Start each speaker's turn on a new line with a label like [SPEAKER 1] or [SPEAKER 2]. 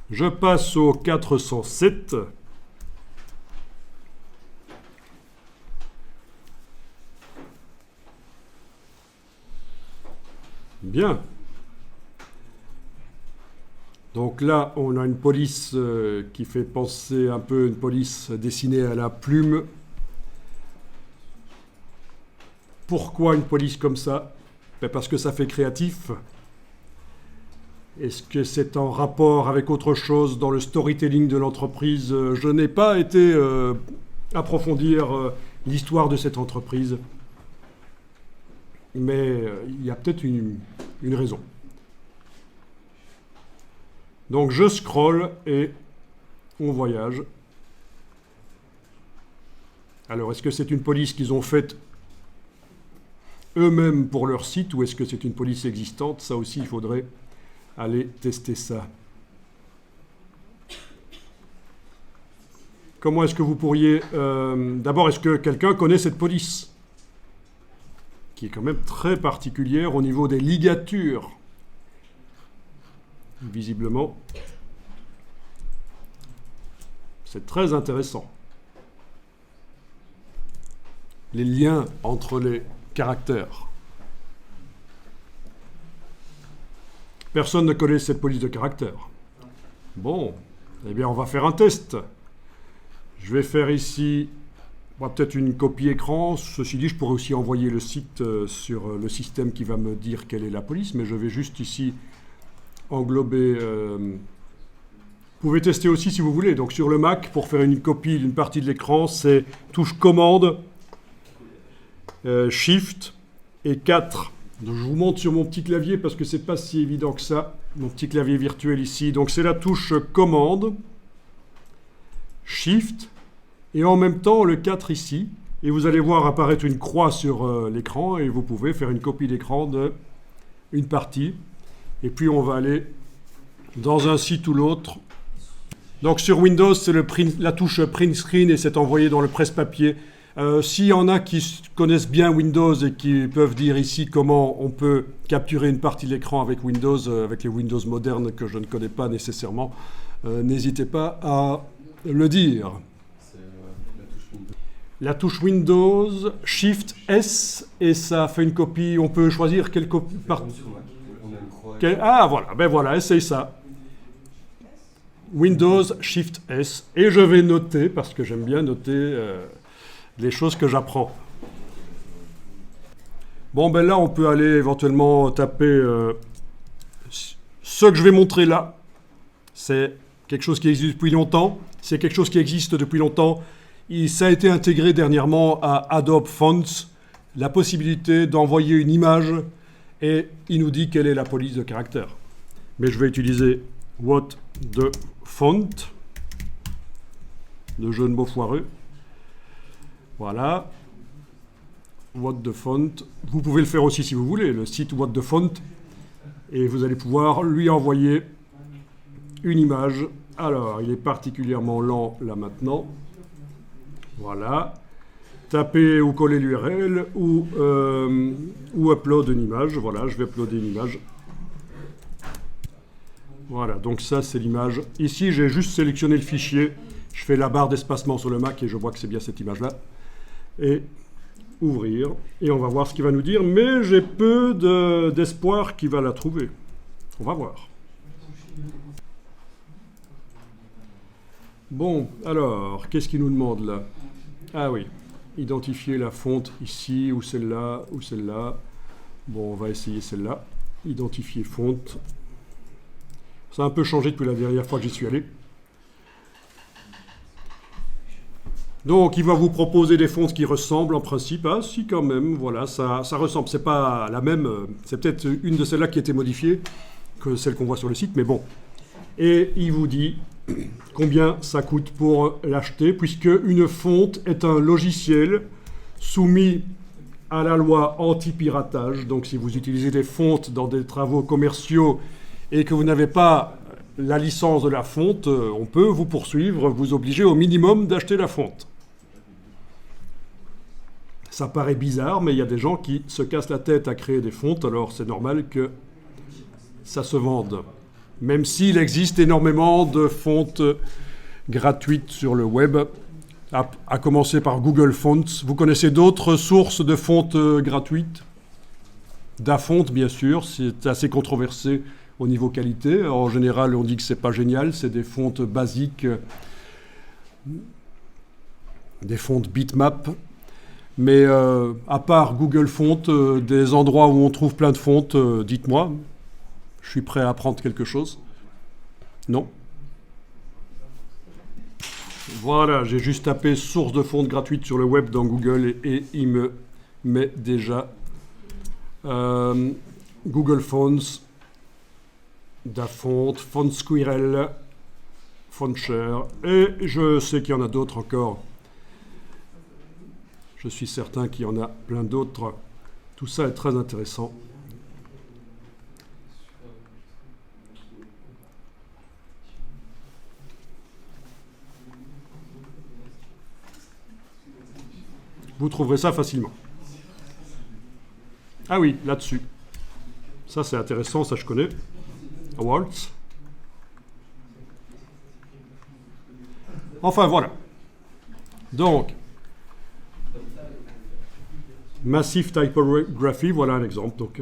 [SPEAKER 1] Je passe au 407. Bien. Donc là, on a une police qui fait penser un peu à une police dessinée à la plume. Pourquoi une police comme ça? Parce que ça fait créatif. Est-ce que c'est en rapport avec autre chose dans le storytelling de l'entreprise? Je n'ai pas été approfondir l'histoire de cette entreprise. Mais il y a peut-être une raison. Donc je scrolle et on voyage. Alors est-ce que c'est une police qu'ils ont faite eux-mêmes pour leur site ou est-ce que c'est une police existante? Ça aussi, il faudrait aller tester ça. Comment est-ce que vous pourriez... D'abord, est-ce que quelqu'un connaît cette police? Qui est quand même très particulière au niveau des ligatures. Visiblement, c'est très intéressant. Les liens entre les caractères. Personne ne connaît cette police de caractère. Bon, eh bien on va faire un test. Je vais faire ici... peut-être une copie écran. Ceci dit, je pourrais aussi envoyer le site sur le système qui va me dire quelle est la police, mais je vais juste ici englober... Vous pouvez tester aussi si vous voulez. Donc sur le Mac, pour faire une copie d'une partie de l'écran, c'est touche commande, Shift et 4. Donc, je vous montre sur mon petit clavier parce que c'est pas si évident que ça. Mon petit clavier virtuel ici. Donc c'est la touche commande, Shift, et en même temps le 4 ici, et vous allez voir apparaître une croix sur l'écran, et vous pouvez faire une copie d'écran d'une partie, et puis on va aller dans un site ou l'autre. Donc sur Windows, c'est la touche Print Screen, et c'est envoyé dans le presse-papier. S'il y en a qui connaissent bien Windows et qui peuvent dire ici comment on peut capturer une partie de l'écran avec Windows, avec les Windows modernes que je ne connais pas nécessairement, n'hésitez pas à le dire. La touche Windows, Shift S, et ça fait une copie. On peut choisir quelle copie Ah, voilà, ben voilà, essaye ça. Windows, Shift S. Et je vais noter, parce que j'aime bien noter les choses que j'apprends. Bon, ben là, on peut aller éventuellement taper... ce que je vais montrer là, c'est quelque chose qui existe depuis longtemps. C'est quelque chose qui existe depuis longtemps. Ça a été intégré dernièrement à Adobe Fonts, la possibilité d'envoyer une image et il nous dit quelle est la police de caractère. Mais je vais utiliser What the Font, de jeu de mots foireux. Voilà. What the Font. Vous pouvez le faire aussi si vous voulez, le site What the Font, et vous allez pouvoir lui envoyer une image. Alors, il est particulièrement lent là maintenant. Voilà. Tapez ou collez l'URL ou upload une image. Voilà, je vais uploader une image. Voilà, donc ça c'est l'image. Ici, j'ai juste sélectionné le fichier. Je fais la barre d'espacement sur le Mac et je vois que c'est bien cette image-là. Et ouvrir. Et on va voir ce qu'il va nous dire. Mais j'ai peu d'espoir qu'il va la trouver. On va voir. Bon, alors, qu'est-ce qu'il nous demande là? Ah oui, identifier la fonte ici, ou celle-là, ou celle-là. Bon, on va essayer celle-là. Identifier fonte. Ça a un peu changé depuis la dernière fois que j'y suis allé. Donc, il va vous proposer des fontes qui ressemblent en principe. Ah, si, quand même, voilà, ça ressemble. C'est pas la même, c'est peut-être une de celles-là qui a été modifiée que celle qu'on voit sur le site, mais bon. Et il vous dit combien ça coûte pour l'acheter, puisque une fonte est un logiciel soumis à la loi anti-piratage. Donc si vous utilisez des fontes dans des travaux commerciaux et que vous n'avez pas la licence de la fonte, on peut vous poursuivre, vous obliger au minimum d'acheter la fonte. Ça paraît bizarre, mais il y a des gens qui se cassent la tête à créer des fontes, alors c'est normal que ça se vende. Même s'il existe énormément de fontes gratuites sur le web, à commencer par Google Fonts. Vous connaissez d'autres sources de fontes gratuites? Dafont, bien sûr, c'est assez controversé au niveau qualité. En général, on dit que c'est pas génial, c'est des fontes basiques, des fontes bitmap. Mais à part Google Fonts, des endroits où on trouve plein de fontes, dites-moi. Je suis prêt à apprendre quelque chose. Non? Voilà, j'ai juste tapé source de fontes gratuite sur le web dans Google et il me met déjà Google Fonts, Dafont, FontSquirrel, Fontshare, et je sais qu'il y en a d'autres encore. Je suis certain qu'il y en a plein d'autres. Tout ça est très intéressant. Vous trouverez ça facilement. Ah oui, là-dessus. Ça, c'est intéressant, ça je connais. Waltz. Enfin, voilà. Donc, Massive Typography, voilà un exemple. Donc.